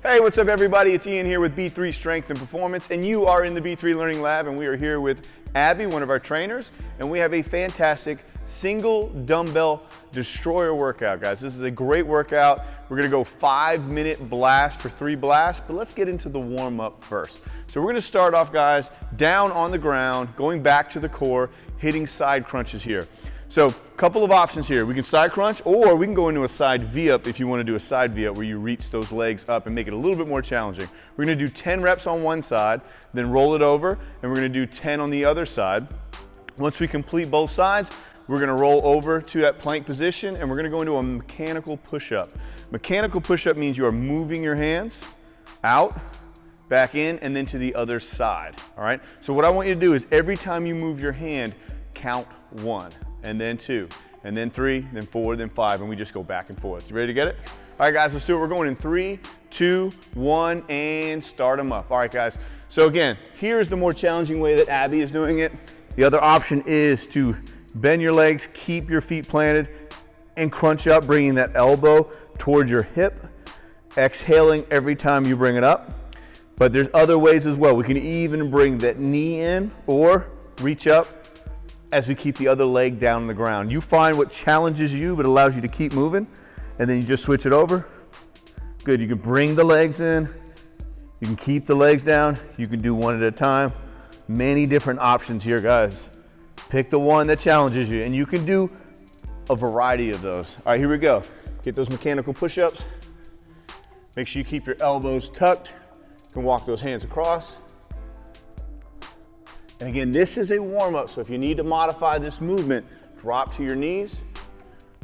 Hey, what's up everybody? It's Ian here with B3 Strength and Performance, and you are in the B3 Learning Lab, and we are here with Abby, one of our trainers, and we have a fantastic single dumbbell destroyer workout, guys. This is a great workout. We're gonna go 5-minute blast for 3 blasts, but let's get into the warm up first. So we're gonna start off, guys, down on the ground, going back to the core, hitting side crunches here. So a couple of options here. We can side crunch, or we can go into a side V-up if you want to do a side V-up where you reach those legs up and make it a little bit more challenging. We're going to do 10 reps on one side, then roll it over, and we're going to do 10 on the other side. Once we complete both sides, we're going to roll over to that plank position, and we're going to go into a mechanical push-up. Mechanical push-up means you are moving your hands out, back in, and then to the other side, all right? So what I want you to do is every time you move your hand, count 1. And then 2, and then 3, then 4, then 5, and we just go back and forth. You ready to get it? All right, guys, let's do it. We're going in 3, 2, 1, and start them up. All right, guys. So again, here's the more challenging way that Abby is doing it. The other option is to bend your legs, keep your feet planted, and crunch up, bringing that elbow towards your hip, exhaling every time you bring it up. But there's other ways as well. We can even bring that knee in or reach up as we keep the other leg down on the ground. You find what challenges you but allows you to keep moving, and then you just switch it over. Good, you can bring the legs in, you can keep the legs down, you can do one at a time. Many different options here, guys. Pick the one that challenges you, and you can do a variety of those. All right, here we go. Get those mechanical push-ups. Make sure you keep your elbows tucked. You can walk those hands across. And again, this is a warm-up, so if you need to modify this movement, drop to your knees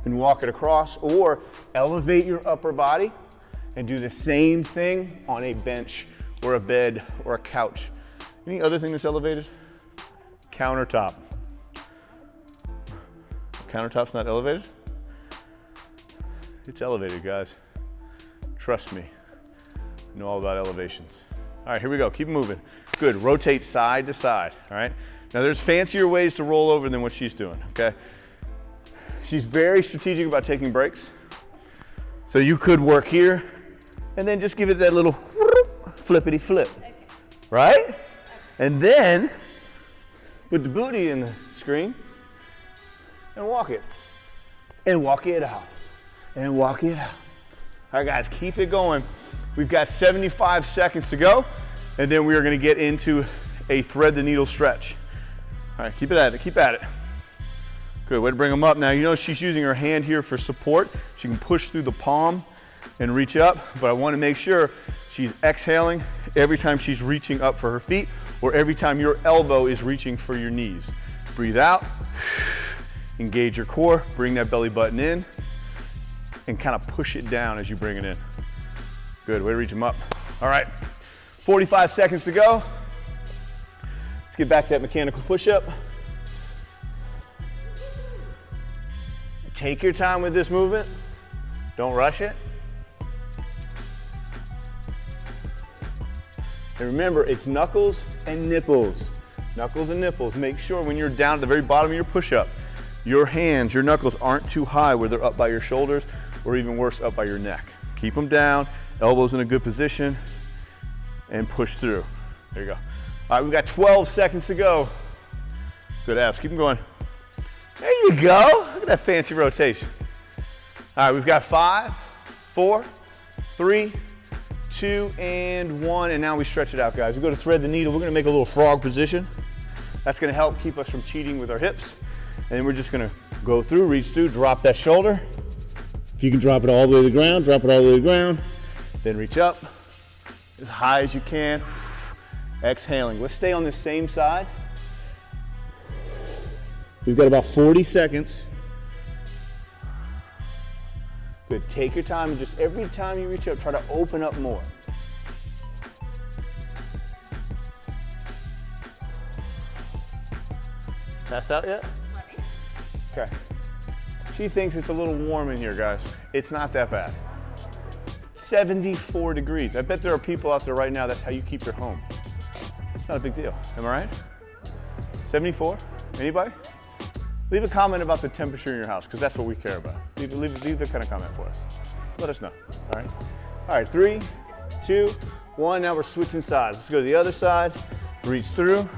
and walk it across, or elevate your upper body and do the same thing on a bench or a bed or a couch. Any other thing that's elevated? Countertop. Countertop's not elevated? It's elevated, guys. Trust me, I know all about elevations. All right, here we go, keep moving. Good, rotate side to side, all right? Now there's fancier ways to roll over than what she's doing, okay? She's very strategic about taking breaks. So you could work here and then just give it that little flippity flip, right? And then put the booty in the screen and walk it. And walk it out. And walk it out. All right, guys, keep it going. We've got 75 seconds to go. And then we are going to get into a thread the needle stretch. All right, keep it at it, keep at it. Good, way to bring them up. Now, you know she's using her hand here for support. She can push through the palm and reach up, but I want to make sure she's exhaling every time she's reaching up for her feet, or every time your elbow is reaching for your knees. Breathe out, engage your core, bring that belly button in, and kind of push it down as you bring it in. Good, way to reach them up. All right. 45 seconds to go. Let's get back to that mechanical push-up. Take your time with this movement. Don't rush it. And remember, it's knuckles and nipples. Knuckles and nipples. Make sure when you're down at the very bottom of your push-up, your hands, your knuckles aren't too high where they're up by your shoulders, or even worse, up by your neck. Keep them down, elbows in a good position, and push through. There you go. All right, we've got 12 seconds to go. Good abs, keep them going. There you go. Look at that fancy rotation. All right, we've got 5, 4, 3, 2, and 1, and now we stretch it out, guys. We go to thread the needle. We're gonna make a little frog position. That's gonna help keep us from cheating with our hips. And then we're just gonna go through, reach through, drop that shoulder. If you can drop it all the way to the ground, drop it all the way to the ground. Then reach up as high as you can. Exhaling. Let's stay on this same side. We've got about 40 seconds. Good. Take your time, and just every time you reach up, try to open up more. Pass out yet? Okay. She thinks it's a little warm in here, guys. It's not that bad. 74 degrees. I bet there are people out there right now, that's how you keep your home. It's not a big deal. Am I right? 74? Anybody? Leave a comment about the temperature in your house, because that's what we care about. Leave the kind of comment for us. Let us know, all right? All right, 3, 2, 1. Now we're switching sides. Let's go to the other side. Reach through.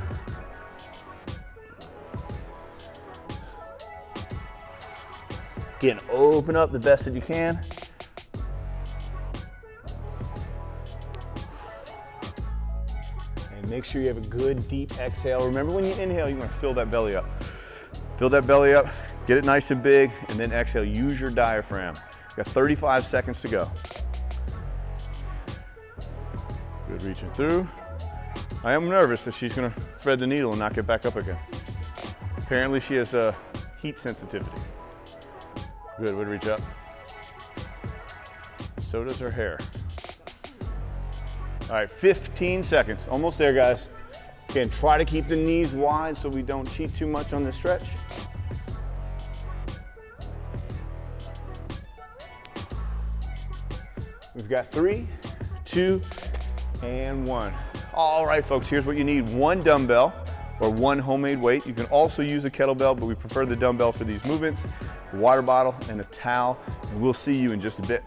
Again, open up the best that you can. And make sure you have a good deep exhale. Remember, when you inhale, you're gonna fill that belly up. Fill that belly up, get it nice and big, and then exhale. Use your diaphragm. You got 35 seconds to go. Good, reaching through. I am nervous that she's gonna thread the needle and not get back up again. Apparently she has a heat sensitivity. Good, would reach up. So does her hair. All right, 15 seconds, almost there, guys. Again, try to keep the knees wide so we don't cheat too much on this stretch. We've got 3, 2, and 1. All right, folks, here's what you need. 1 dumbbell or 1 homemade weight. You can also use a kettlebell, but we prefer the dumbbell for these movements. A water bottle and a towel, and we'll see you in just a bit.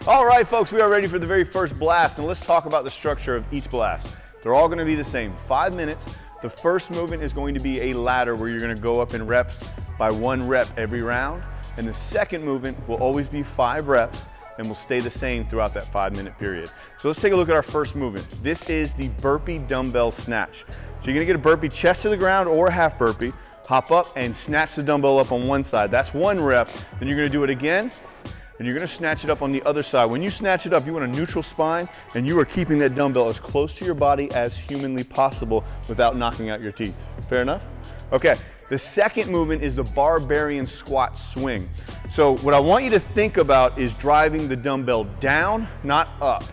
All right, folks, we are ready for the very first blast, and let's talk about the structure of each blast. They're all gonna be the same, 5 minutes. The first movement is going to be a ladder where you're gonna go up in reps by 1 rep every round, and the second movement will always be 5 reps and will stay the same throughout that 5-minute period. So let's take a look at our first movement. This is the Burpee Dumbbell Snatch. So you're gonna get a burpee chest to the ground or a half burpee, hop up and snatch the dumbbell up on one side. That's 1 rep. Then you're gonna do it again, and you're gonna snatch it up on the other side. When you snatch it up, you want a neutral spine, and you are keeping that dumbbell as close to your body as humanly possible without knocking out your teeth. Fair enough? Okay, the second movement is the Barbarian Squat Swing. So what I want you to think about is driving the dumbbell down, not up.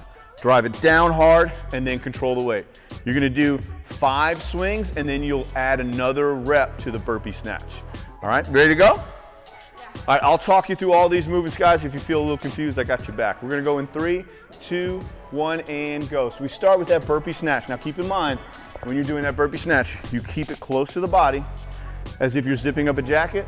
Drive it down hard, and then control the weight. You're gonna do 5 swings, and then you'll add another rep to the burpee snatch. All right, ready to go? Yeah. All right, I'll talk you through all these movements, guys. If you feel a little confused, I got your back. We're gonna go in 3, 2, 1, and go. So we start with that burpee snatch. Now keep in mind, when you're doing that burpee snatch, you keep it close to the body, as if you're zipping up a jacket.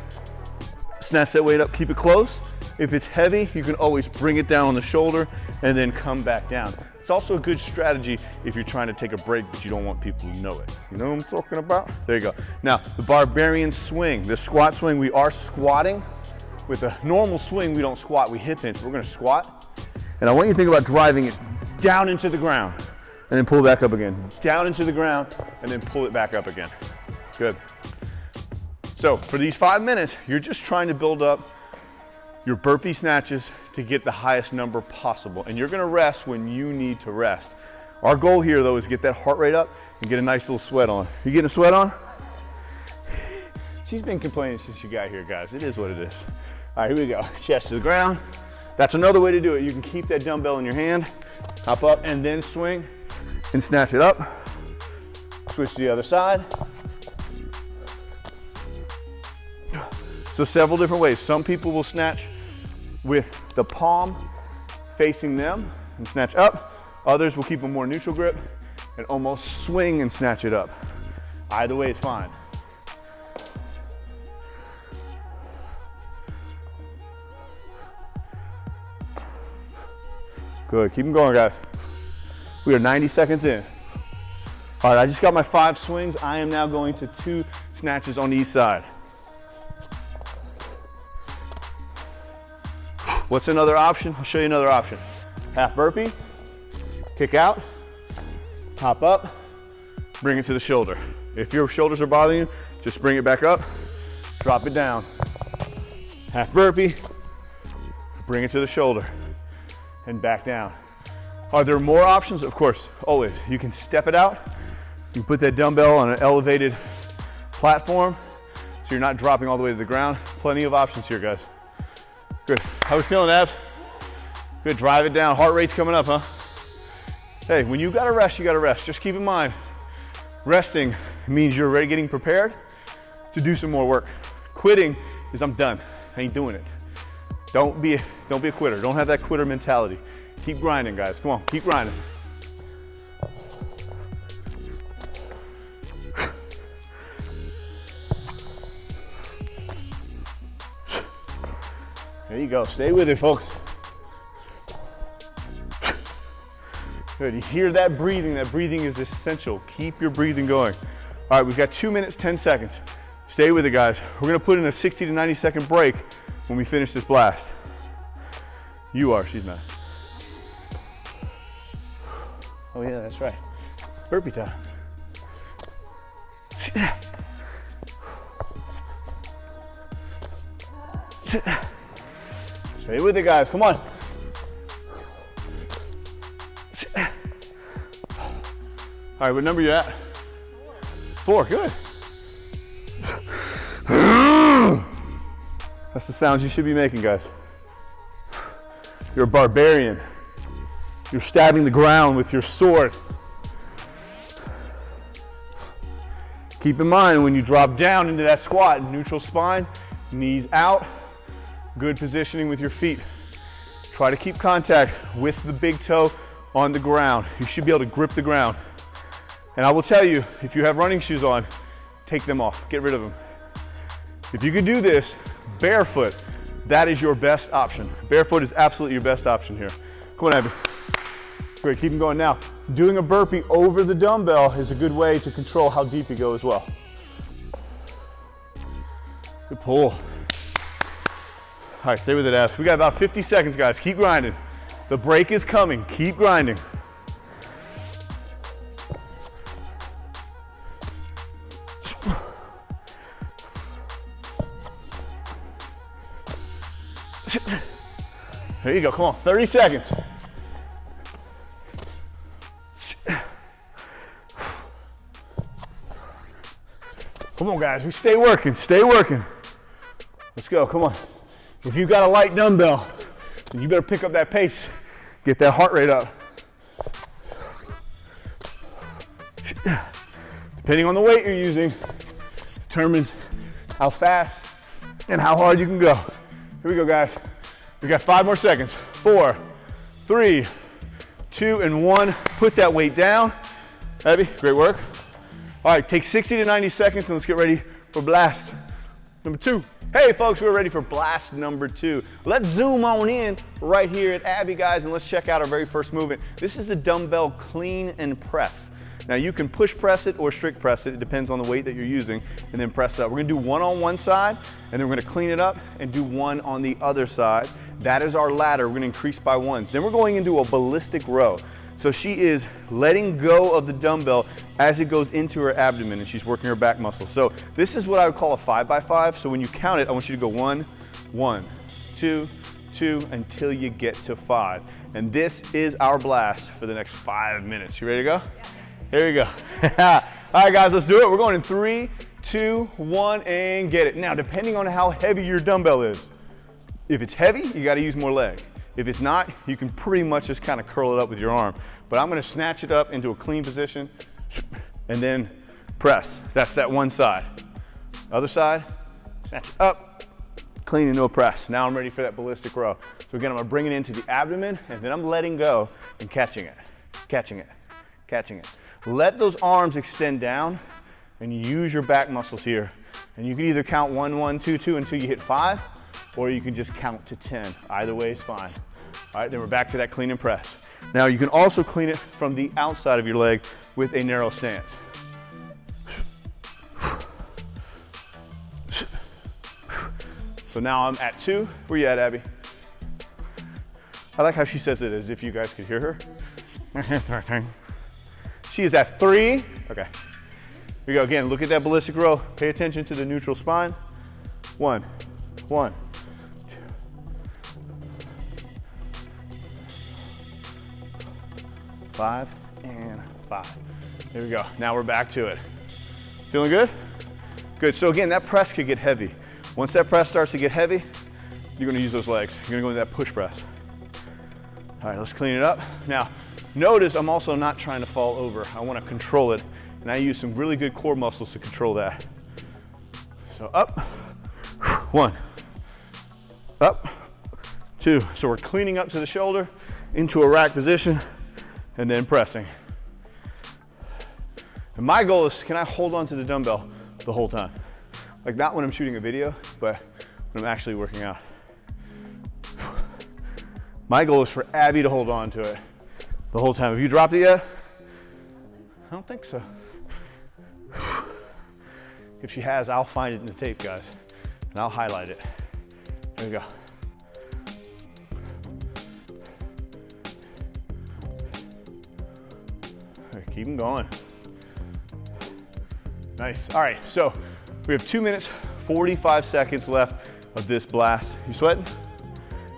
Snatch that weight up, keep it close. If it's heavy, you can always bring it down on the shoulder and then come back down. It's also a good strategy if you're trying to take a break, but you don't want people to know it. You know what I'm talking about? There you go. Now, the Barbarian Swing, the squat swing, we are squatting. With a normal swing, we don't squat, we hip hinge. We're gonna squat. And I want you to think about driving it down into the ground and then pull it back up again. Down into the ground and then pull it back up again. Good. So for these 5 minutes, you're just trying to build up your burpee snatches to get the highest number possible. And you're gonna rest when you need to rest. Our goal here though is to get that heart rate up and get a nice little sweat on. You getting a sweat on? She's been complaining since she got here, guys. It is what it is. All right, here we go. Chest to the ground. That's another way to do it. You can keep that dumbbell in your hand, hop up and then swing and snatch it up. Switch to the other side. So several different ways. Some people will snatch with the palm facing them and snatch up. Others will keep a more neutral grip and almost swing and snatch it up. Either way is fine. Good, keep them going, guys. We are 90 seconds in. All right, I just got my 5 swings. I am now going to 2 snatches on each side. What's another option? I'll show you another option. Half burpee, kick out, hop up, bring it to the shoulder. If your shoulders are bothering you, just bring it back up, drop it down. Half burpee, bring it to the shoulder, and back down. Are there more options? Of course, always. You can step it out. You put that dumbbell on an elevated platform so you're not dropping all the way to the ground. Plenty of options here, guys. Good. How we feeling, abs? Good, drive it down. Heart rate's coming up, huh? Hey, when you gotta rest, you gotta rest. Just keep in mind, resting means you're already getting prepared to do some more work. Quitting is I'm done, I ain't doing it. Don't be a quitter. Don't have that quitter mentality. Keep grinding, guys. Come on, keep grinding. There you go. Stay with it, folks. Good, you hear that breathing? That breathing is essential. Keep your breathing going. All right, we've got 2 minutes, 10 seconds. Stay with it, guys. We're gonna put in a 60 to 90 second break when we finish this blast. You are, she's not. Oh yeah, that's right. Burpee time. Stay with it, guys, come on. All right, what number you at? 4, good. That's the sounds you should be making, guys. You're a barbarian. You're stabbing the ground with your sword. Keep in mind when you drop down into that squat, neutral spine, knees out, good positioning with your feet. Try to keep contact with the big toe on the ground. You should be able to grip the ground. And I will tell you, if you have running shoes on, take them off, get rid of them. If you can do this barefoot, that is your best option. Barefoot is absolutely your best option here. Come on, Abby. Great, keep them going. Now, doing a burpee over the dumbbell is a good way to control how deep you go as well. Good pull. All right, stay with it, Abs. We got about 50 seconds, guys. Keep grinding. The break is coming. Keep grinding. There you go, come on, 30 seconds. Come on, guys, we stay working, stay working. Let's go, come on. If you've got a light dumbbell, then you better pick up that pace. Get that heart rate up. Depending on the weight you're using, determines how fast and how hard you can go. Here we go, guys. We got 5 more seconds. 4, 3, 2, and 1. Put that weight down. Abby, great work. All right, take 60 to 90 seconds and let's get ready for blast number 2. Hey folks, we're ready for blast number 2. Let's zoom on in right here at Abby, guys, and let's check out our very first movement. This is the dumbbell clean and press. Now you can push press it or strict press it. It depends on the weight that you're using, and then press it up. We're gonna do one on one side, and then we're gonna clean it up and do one on the other side. That is our ladder. We're gonna increase by ones. Then we're going into a ballistic row. So she is letting go of the dumbbell as it goes into her abdomen, and she's working her back muscles. So this is what I would call a 5x5. So when you count it, I want you to go 1, 1, 2, 2, until you get to 5. And this is our blast for the next 5 minutes. You ready to go? Yeah. Here we go. All right, guys, let's do it. We're going in 3, 2, 1, and get it. Now, depending on how heavy your dumbbell is, if it's heavy, you got to use more leg. If it's not, you can pretty much just kind of curl it up with your arm. But I'm going to snatch it up into a clean position and then press. That's that one side. Other side, snatch it up, clean into a press. Now I'm ready for that ballistic row. So again, I'm going to bring it into the abdomen, and then I'm letting go and catching it, catching it, catching it. Let those arms extend down and use your back muscles here. And you can either count 1, 1, 2, 2 until you hit 5, or you can just count to 10. Either way is fine. All right, then we're back to that clean and press. Now you can also clean it from the outside of your leg with a narrow stance. So now I'm at 2. Where you at, Abby? I like how she says it as if you guys could hear her. She is at 3. Okay. Here we go again. Look at that ballistic row. Pay attention to the neutral spine. 1, 1, 2, 5, and 5. There we go. Now we're back to it. Feeling good? Good. So again, that press could get heavy. Once that press starts to get heavy, you're going to use those legs. You're going to go into that push press. All right, let's clean it up. Now, notice I'm also not trying to fall over. I want to control it, and I use some really good core muscles to control that. So up, 1, up, 2. So we're cleaning up to the shoulder, into a rack position, and then pressing. And my goal is, can I hold on to the dumbbell the whole time? Like not when I'm shooting a video, but when I'm actually working out. My goal is for Abby to hold on to it. the whole time. Have you dropped it yet? I don't think so. If she has, I'll find it in the tape, guys, and I'll highlight it. There we go. All right, keep them going. Nice. All right, so we have 2 minutes, 45 seconds left of this blast. You sweating?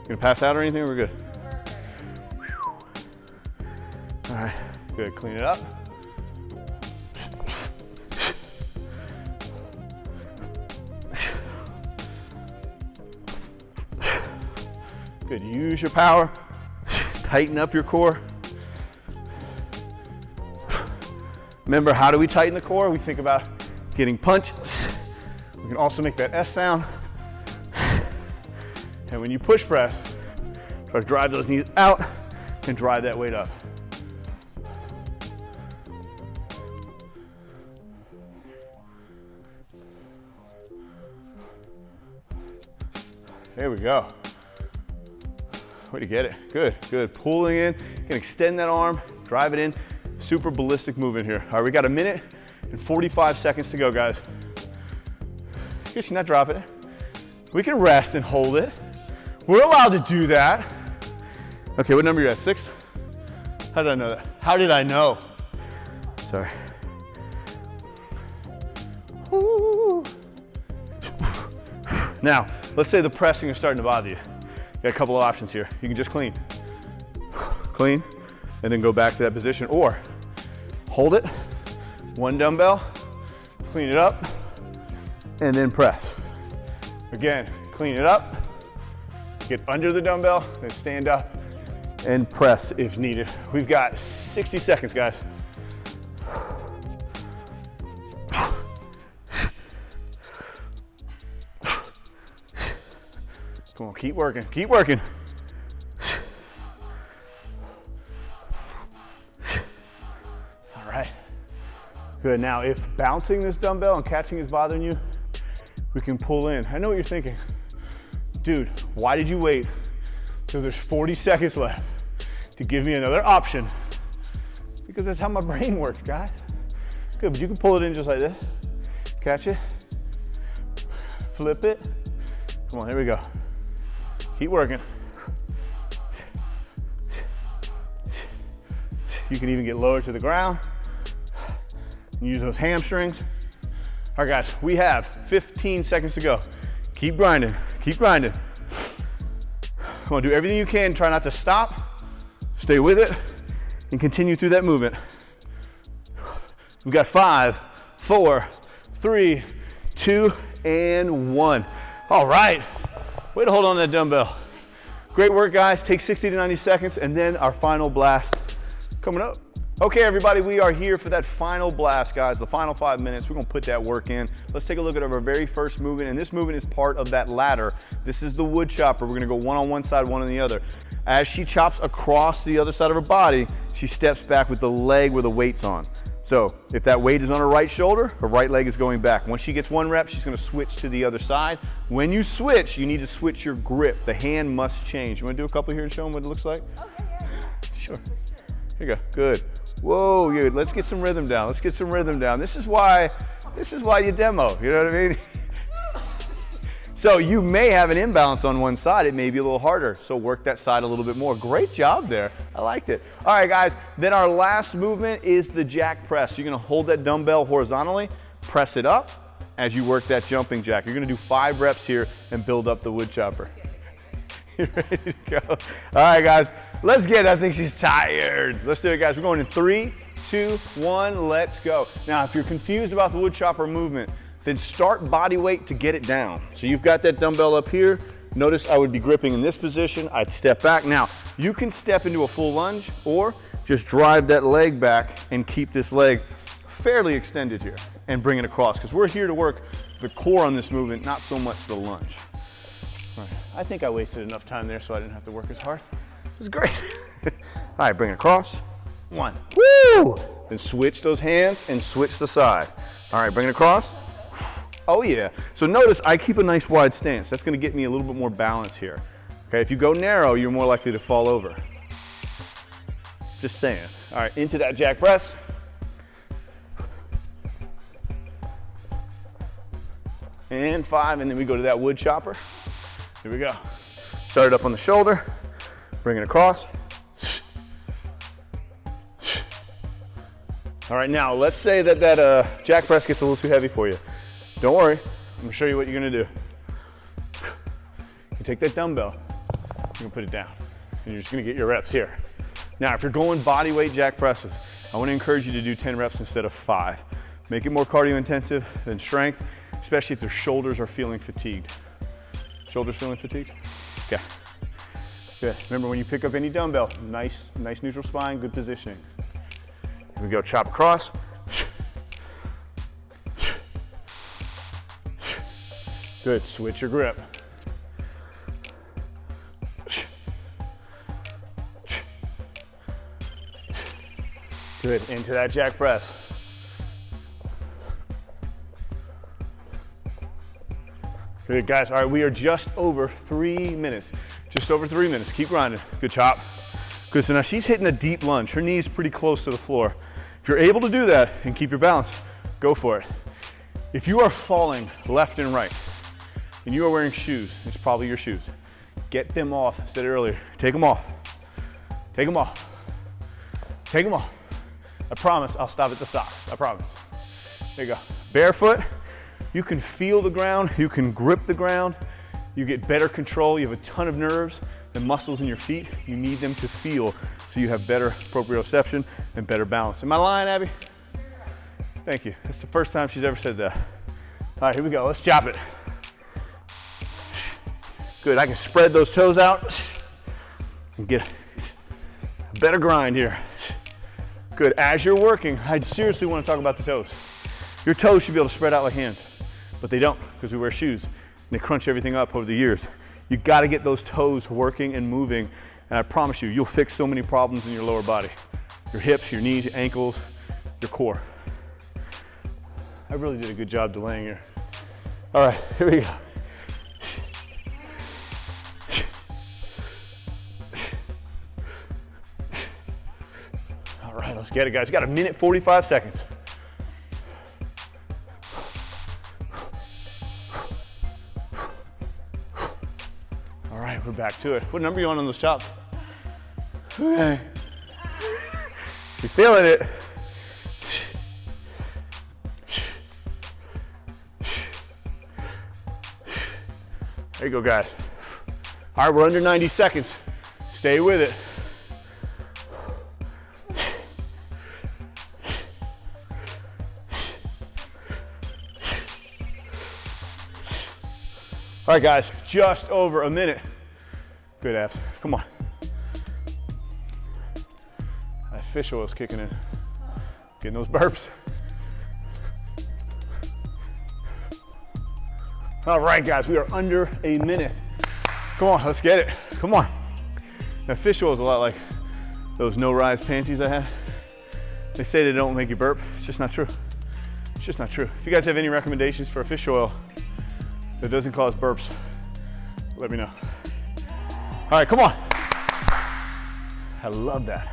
You gonna pass out or anything? We're good. All right, good. Clean it up. Good. Use your power. Tighten up your core. Remember, how do we tighten the core? We think about getting punches. We can also make that S sound. And when you push press, try to drive those knees out and drive that weight up. There we go. Way to get it. Good, good. Pulling in, you can extend that arm, drive it in. Super ballistic movement here. All right, we got 1 minute and 45 seconds to go, guys. Guess you're not dropping it. We can rest and hold it. We're allowed to do that. Okay, what number are you at? 6? How did I know that? How did I know? Sorry. Woo. Now, let's say the pressing is starting to bother you. You got a couple of options here. You can just clean. Clean, and then go back to that position, or hold it, 1 dumbbell, clean it up, and then press. Again, clean it up, get under the dumbbell, then stand up and press if needed. We've got 60 seconds, guys. Come on, keep working, keep working. All right, good. Now, if bouncing this dumbbell and catching is bothering you, we can pull in. I know what you're thinking. Dude, why did you wait till there's 40 seconds left to give me another option? Because that's how my brain works, guys. Good, but you can pull it in just like this. Catch it, flip it. Come on, here we go. Keep working. You can even get lower to the ground. Use those hamstrings. All right, guys, we have 15 seconds to go. Keep grinding, keep grinding. Come on, do everything you can. Try not to stop. Stay with it and continue through that movement. We've got 5, 4, 3, 2, and 1. All right. Way to hold on to that dumbbell. Great work, guys. Take 60 to 90 seconds, and then our final blast coming up. Okay, everybody, we are here for that final blast, guys. The final 5 minutes. We're gonna put that work in. Let's take a look at our very first movement, and this movement is part of that ladder. This is the wood chopper. We're gonna go 1 on one side, 1 on the other. As she chops across the other side of her body, she steps back with the leg where the weight's on. So if that weight is on her right shoulder, her right leg is going back. Once she gets 1 rep, she's gonna switch to the other side. When you switch, you need to switch your grip. The hand must change. You wanna do a couple here and show them what it looks like? Okay, yeah. Sure. Here you go, good. Whoa, good. Let's get some rhythm down. Let's get some rhythm down. This is why you demo, you know what I mean? So you may have an imbalance on one side. It may be a little harder. So work that side a little bit more. Great job there. I liked it. All right, guys. Then our last movement is the jack press. You're gonna hold that dumbbell horizontally, press it up as you work that jumping jack. You're gonna do 5 reps here and build up the wood chopper. You ready to go? All right, guys. Let's get it. I think she's tired. Let's do it, guys. We're going in 3, 2, 1. Let's go. Now, if you're confused about the wood chopper movement, then start body weight to get it down. So you've got that dumbbell up here. Notice I would be gripping in this position. I'd step back. Now, you can step into a full lunge or just drive that leg back and keep this leg fairly extended here and bring it across, because we're here to work the core on this movement, not so much the lunge. All right. I think I wasted enough time there so I didn't have to work as hard. It was great. All right, bring it across. 1. Woo! Then switch those hands and switch the side. All right, bring it across. Oh yeah. So notice I keep a nice wide stance. That's gonna get me a little bit more balance here. Okay, if you go narrow, you're more likely to fall over. Just saying. All right, into that jack press. And 5, and then we go to that wood chopper. Here we go. Start it up on the shoulder, bring it across. All right, now let's say that jack press gets a little too heavy for you. Don't worry, I'm gonna show you what you're gonna do. You take that dumbbell, you're gonna put it down, and you're just gonna get your reps here. Now, if you're going body weight jack presses, I wanna encourage you to do 10 reps instead of 5. Make it more cardio intensive than strength, especially if their shoulders are feeling fatigued. Shoulders feeling fatigued? Okay, good. Remember, when you pick up any dumbbell, nice neutral spine, good positioning. Here we go, chop across. Good, switch your grip. Good, into that jack press. Good, guys. All right, we are just over 3 minutes. Just over 3 minutes. Keep grinding. Good chop. Good, so now she's hitting a deep lunge. Her knee's pretty close to the floor. If you're able to do that and keep your balance, go for it. If you are falling left and right, and you are wearing shoes, it's probably your shoes. Get them off. I said it earlier. Take them off. Take them off. Take them off. I promise I'll stop at the socks. I promise. There you go. Barefoot. You can feel the ground, you can grip the ground, you get better control, you have a ton of nerves and muscles in your feet. You need them to feel so you have better proprioception and better balance. Am I lying, Abby? Thank you. That's the first time she's ever said that. All right, here we go. Let's chop it. Good, I can spread those toes out and get a better grind here. Good, as you're working, I seriously want to talk about the toes. Your toes should be able to spread out like hands. But they don't, because we wear shoes and they crunch everything up over the years. You got to get those toes working and moving, and I promise you, you'll fix so many problems in your lower body. Your hips, your knees, your ankles, your core. I really did a good job delaying here. All right, here we go. All right, let's get it, guys. You got 1 minute 45 seconds. We're back to it. What number are you on those chops? Okay. He's feeling it. There you go, guys. All right, we're under 90 seconds. Stay with it. All right, guys, just over a minute. Good abs, come on. That fish oil's kicking in. Getting those burps. All right, guys, we are under a minute. Come on, let's get it, come on. That fish oil is a lot like those no-rise panties I had. They say they don't make you burp. It's just not true. It's just not true. If you guys have any recommendations for a fish oil that doesn't cause burps, let me know. All right, come on. I love that.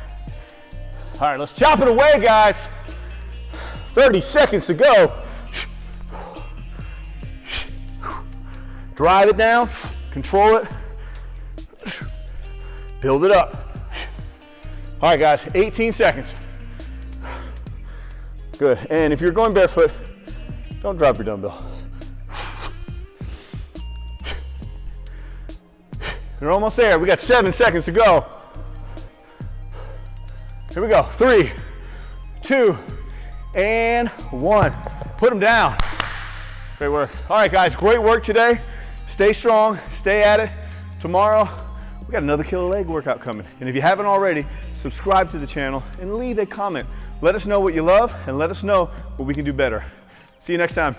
All right, let's chop it away, guys. 30 seconds to go. Drive it down, control it, build it up. All right, guys, 18 seconds. Good, and if you're going barefoot, don't drop your dumbbell. You're almost there. We got 7 seconds to go. Here we go. 3, 2, and 1. Put them down. Great work. All right, guys, great work today. Stay strong, stay at it. Tomorrow, we got another killer leg workout coming. And if you haven't already, subscribe to the channel and leave a comment. Let us know what you love and let us know what we can do better. See you next time.